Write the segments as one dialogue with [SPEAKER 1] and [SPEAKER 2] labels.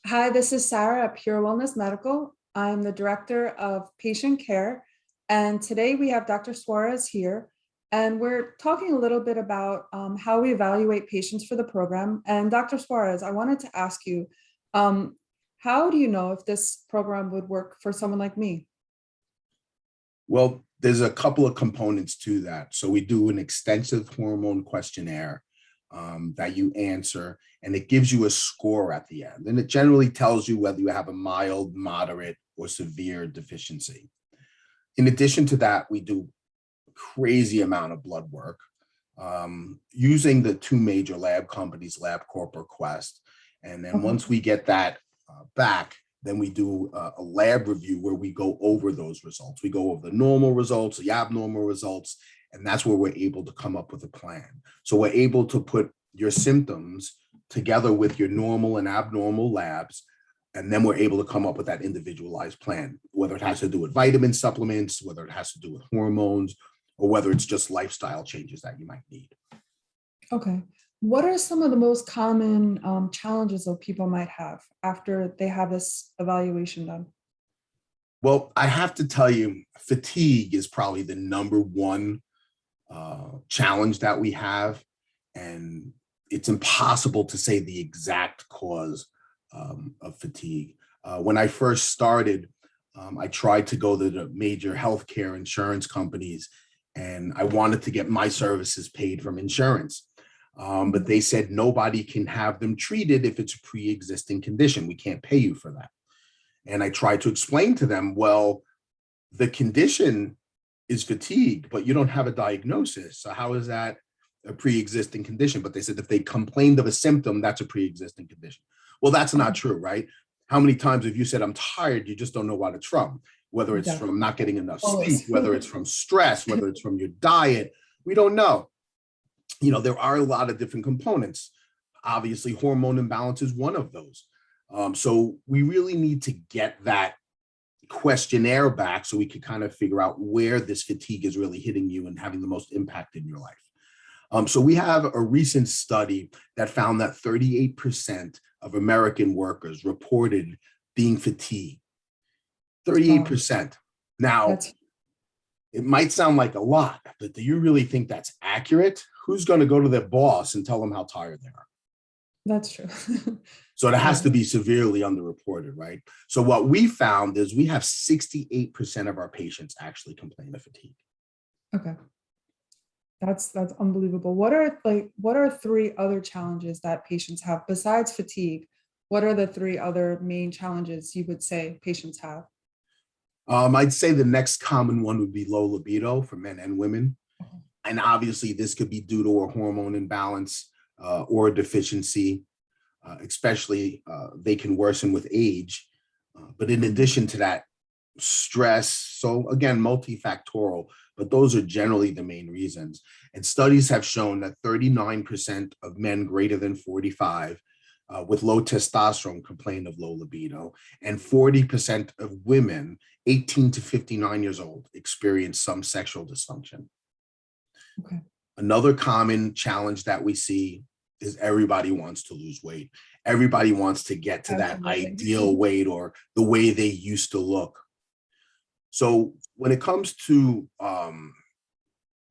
[SPEAKER 1] Hi, this is Sarah at Pure Wellness Medical. I'm the Director of Patient Care. And today we have Dr. Suarez here. And we're talking a little bit about how we evaluate patients for the program. And Dr. Suarez, I wanted to ask you, um, how do you know if this program would work for someone like me?
[SPEAKER 2] Well, there's a couple of components to that. So we do an extensive hormone questionnaire that you answer, and it gives you a score at the end. And it generally tells you whether you have a mild, moderate, or severe deficiency. In addition to that, we do a crazy amount of blood work using the two major lab companies, LabCorp or Quest. And then
[SPEAKER 1] Okay.
[SPEAKER 2] once we get that back, then we do a lab review where we go over those results. We go over the normal results, the abnormal results, and that's where we're able to come up with a plan. So we're able to put your symptoms together with your normal and abnormal labs, and then we're able to come up with that individualized plan, whether it has to do with vitamin supplements, whether it has to do with hormones, or whether it's just lifestyle changes that you might need.
[SPEAKER 1] Okay. What are some of the most common challenges that people might have after they have this evaluation done?
[SPEAKER 2] Well, I have to tell you, fatigue is probably the number one challenge that we have. And it's impossible to say the exact cause of fatigue. When I first started, I tried to go to the major healthcare insurance companies, and I wanted to get my services paid from insurance. But they said nobody can have them treated if it's a pre-existing condition. We can't pay you for that. And I tried to explain to them, well, the condition is fatigue, but you don't have a diagnosis. So how is that a pre-existing condition? But they said if they complained of a symptom, that's a pre-existing condition. Well, that's not true, right? How many times have you said, I'm tired, you just don't know what it's from? Whether it's
[SPEAKER 1] Definitely.
[SPEAKER 2] from not getting enough sleep,
[SPEAKER 1] Always.
[SPEAKER 2] whether it's from stress, whether it's from your diet, we don't know. There are a lot of different components. Obviously, hormone imbalance is one of those. So we really need to get that questionnaire back so we can kind of figure out where this fatigue is really hitting you and having the most impact in your life. So we have a recent study that found that 38% of American workers reported being fatigued.
[SPEAKER 1] Wow.
[SPEAKER 2] 38%. Now,
[SPEAKER 1] That's
[SPEAKER 2] it might sound like a lot, but do you really think that's accurate? Who's going to go to their boss and tell them how tired they are?
[SPEAKER 1] that's true.
[SPEAKER 2] So it has
[SPEAKER 1] Yeah.
[SPEAKER 2] to be severely underreported, right? So what we found is we have 68% of our patients actually complain of fatigue.
[SPEAKER 1] Okay. That's unbelievable. What are three other challenges that patients have besides fatigue? What are the three other main challenges you would say patients have?
[SPEAKER 2] I'd say the next common one would be low libido for men and women.
[SPEAKER 1] Okay.
[SPEAKER 2] And obviously, this could be due to a hormone imbalance or a deficiency, especially they can worsen with age. But in addition to that, stress. So again, multifactorial, but those are generally the main reasons. And studies have shown that 39% of men greater than 45 with low testosterone complain of low libido, and 40% of women 18 to 59 years old experience some sexual dysfunction.
[SPEAKER 1] Okay.
[SPEAKER 2] Another common challenge that we see is everybody wants to lose weight. Everybody wants to get to that
[SPEAKER 1] Absolutely.
[SPEAKER 2] ideal weight or the way they used to look. So when it comes to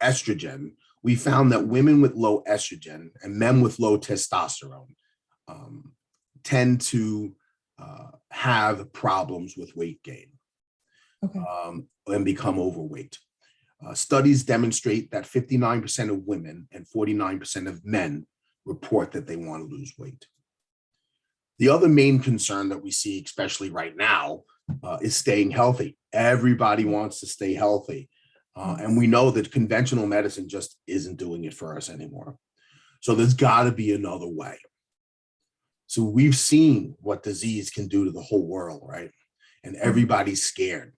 [SPEAKER 2] estrogen, we found that women with low estrogen and men with low testosterone um, tend to have problems with weight gain
[SPEAKER 1] Okay.
[SPEAKER 2] and become overweight. Studies demonstrate that 59% of women and 49% of men report that they want to lose weight. The other main concern that we see, especially right now, is staying healthy. Everybody wants to stay healthy. And we know that conventional medicine just isn't doing it for us anymore. So there's got to be another way. So we've seen what disease can do to the whole world, right? And everybody's scared.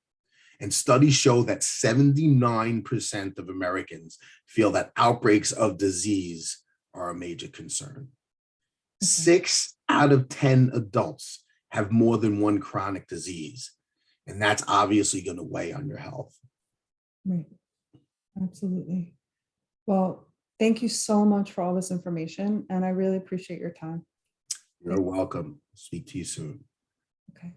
[SPEAKER 2] And studies show that 79% of Americans feel that outbreaks of disease are a major concern.
[SPEAKER 1] Okay.
[SPEAKER 2] 6 out of 10 adults have more than one chronic disease. And that's obviously going to weigh on your health.
[SPEAKER 1] Right. Absolutely. Well, thank you so much for all this information, and I really appreciate your time.
[SPEAKER 2] You're welcome. Speak to you soon.
[SPEAKER 1] Okay.